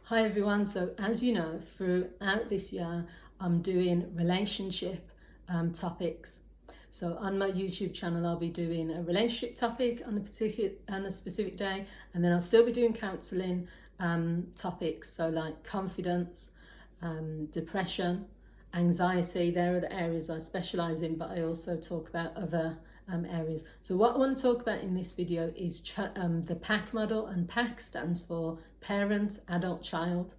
Hi everyone, so as you know, throughout this year I'm doing relationship topics. So on my YouTube channel I'll be doing a relationship topic on a specific day, and then I'll still be doing counselling topics, so like confidence, depression, anxiety. There are the areas I specialise in, but I also talk about other areas. So what I want to talk about in this video is the PAC model, and PAC stands for parent, adult, child.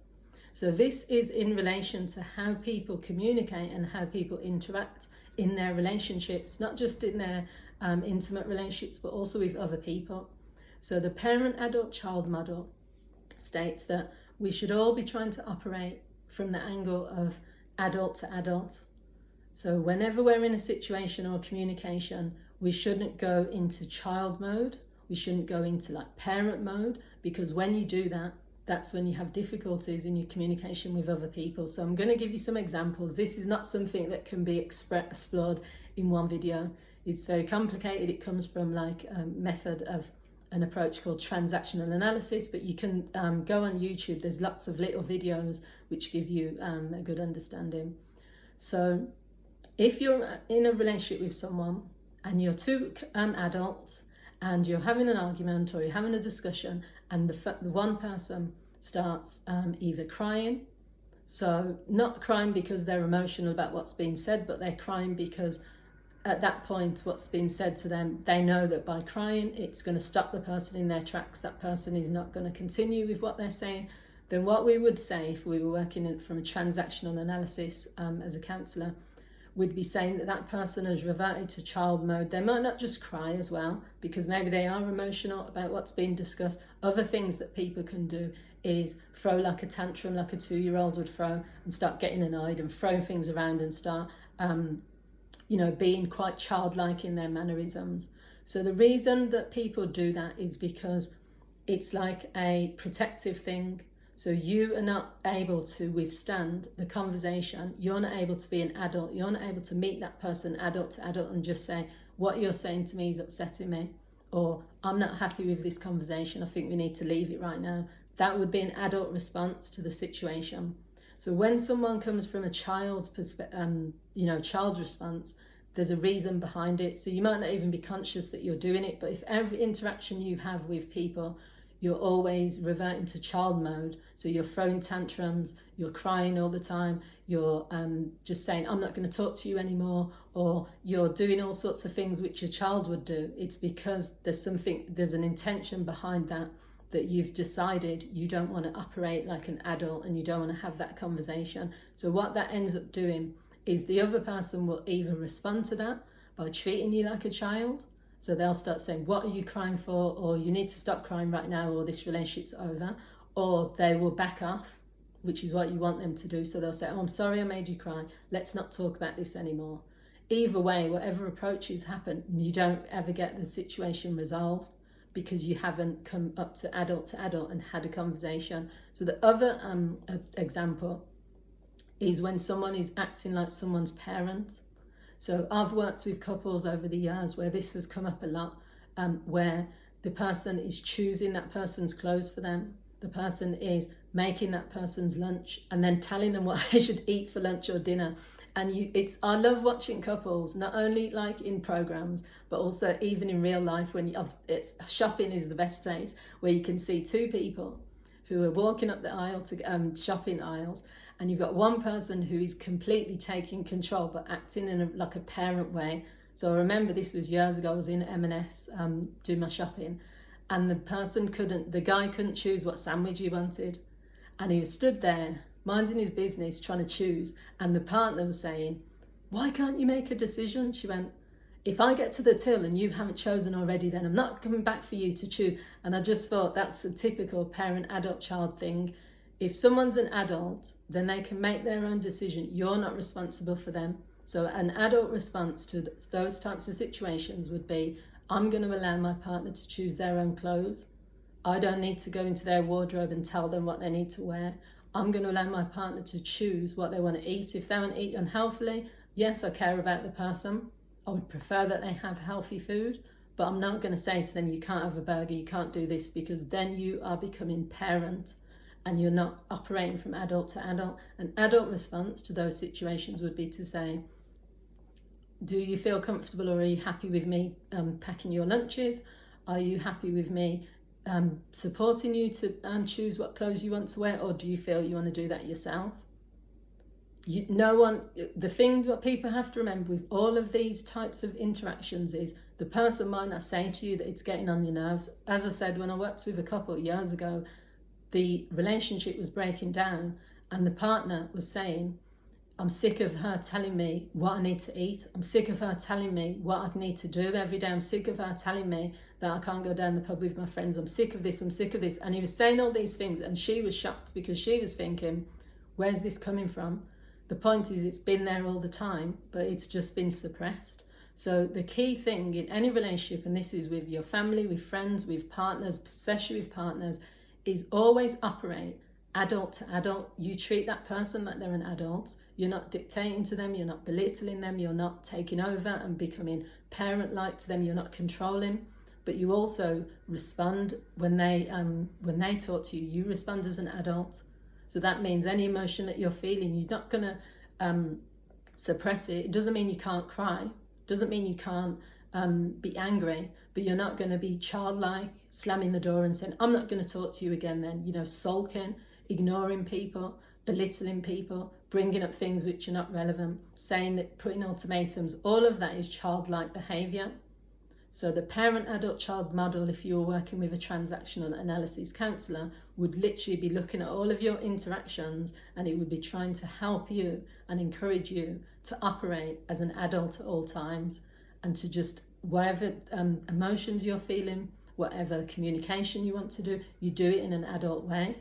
So this is in relation to how people communicate and how people interact in their relationships, not just in their intimate relationships, but also with other people. So the parent, adult, child model states that we should all be trying to operate from the angle of adult to adult. So whenever we're in a situation or communication, we shouldn't go into child mode. We shouldn't go into like parent mode, because when you do that, that's when you have difficulties in your communication with other people. So I'm going to give you some examples. This is not something that can be explored in one video. It's very complicated. It comes from like a method of an approach called Transactional Analysis, but you can go on YouTube. There's lots of little videos which give you a good understanding. So if you're in a relationship with someone and you're two adults and you're having an argument or you're having a discussion, and the one person starts either crying, so not crying because they're emotional about what's being said, but they're crying because at that point what's being said to them, they know that by crying it's going to stop the person in their tracks. That person is not going to continue with what they're saying. Then what we would say, if we were working from a transactional analysis as a counsellor, would be saying that that person has reverted to child mode. They might not just cry as well, because maybe they are emotional about what's being discussed. Other things that people can do is throw like a tantrum, like a 2-year-old would throw, and start getting annoyed and throw things around and start being quite childlike in their mannerisms. So the reason that people do that is because it's like a protective thing. So you are not able to withstand the conversation. You're not able to be an adult. You're not able to meet that person adult to adult and just say, what you're saying to me is upsetting me, or I'm not happy with this conversation. I think we need to leave it right now. That would be an adult response to the situation. So when someone comes from a child's perspective, child response, there's a reason behind it. So you might not even be conscious that you're doing it, but if every interaction you have with people, you're always reverting to child mode, so you're throwing tantrums, you're crying all the time, you're just saying, I'm not going to talk to you anymore, or you're doing all sorts of things which a child would do, it's because there's an intention behind that you've decided you don't want to operate like an adult and you don't want to have that conversation. So what that ends up doing is the other person will either respond to that by treating you like a child. So they'll start saying, what are you crying for? Or you need to stop crying right now, or this relationship's over. Or they will back off, which is what you want them to do. So they'll say, oh, I'm sorry I made you cry. Let's not talk about this anymore. Either way, whatever approaches happen, you don't ever get the situation resolved because you haven't come up to adult and had a conversation. So the other example is when someone is acting like someone's parent. So I've worked with couples over the years where this has come up a lot, where the person is choosing that person's clothes for them. The person is making that person's lunch and then telling them what they should eat for lunch or dinner. And I love watching couples, not only like in programs, but also even in real life when shopping is the best place, where you can see two people who are walking up the aisle to shopping aisles, and you've got one person who is completely taking control but acting in like a parent way. So I remember this was years ago, I was in M&S doing my shopping, and the guy couldn't choose what sandwich he wanted, and he was stood there minding his business trying to choose, and the partner was saying, why can't you make a decision? She went, if I get to the till and you haven't chosen already, then I'm not coming back for you to choose. And I just thought that's a typical parent, adult, child thing. If someone's an adult, then they can make their own decision. You're not responsible for them. So an adult response to those types of situations would be, I'm going to allow my partner to choose their own clothes. I don't need to go into their wardrobe and tell them what they need to wear. I'm going to allow my partner to choose what they want to eat. If they want to eat unhealthily, yes, I care about the person. I would prefer that they have healthy food, but I'm not going to say to them, you can't have a burger, you can't do this, because then you are becoming parent and you're not operating from adult to adult. An adult response to those situations would be to say, do you feel comfortable, or are you happy with me packing your lunches? Are you happy with me supporting you to choose what clothes you want to wear, or do you feel you want to do that yourself? The thing what people have to remember with all of these types of interactions is the person might not say to you that it's getting on your nerves. As I said, when I worked with a couple years ago, the relationship was breaking down and the partner was saying, I'm sick of her telling me what I need to eat. I'm sick of her telling me what I need to do every day. I'm sick of her telling me that I can't go down the pub with my friends. I'm sick of this, I'm sick of this. And he was saying all these things and she was shocked because she was thinking, where's this coming from? The point is, it's been there all the time, but it's just been suppressed. So the key thing in any relationship, and this is with your family, with friends, with partners, especially with partners, is always operate adult to adult. You treat that person like they're an adult. You're not dictating to them, you're not belittling them, you're not taking over and becoming parent-like to them, you're not controlling, but you also respond when they talk to you. You respond as an adult. So that means any emotion that you're feeling, you're not going to suppress it. It doesn't mean you can't cry. Doesn't mean you can't be angry, but you're not going to be childlike, slamming the door and saying, I'm not going to talk to you again then, sulking, ignoring people, belittling people, bringing up things which are not relevant, saying that, putting ultimatums, all of that is childlike behaviour. So the parent-adult-child model, if you were working with a transactional analysis counsellor, would literally be looking at all of your interactions, and it would be trying to help you and encourage you to operate as an adult at all times, and to just, whatever emotions you're feeling, whatever communication you want to do, you do it in an adult way.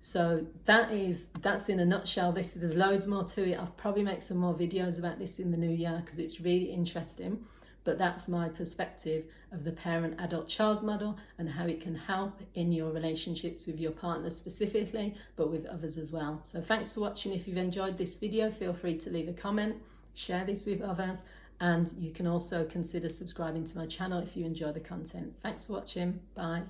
So that's in a nutshell. There's loads more to it. I'll probably make some more videos about this in the new year because it's really interesting. But that's my perspective of the parent-adult-child model and how it can help in your relationships with your partner specifically, but with others as well. So thanks for watching. If you've enjoyed this video, feel free to leave a comment, share this with others, and you can also consider subscribing to my channel if you enjoy the content. Thanks for watching. Bye.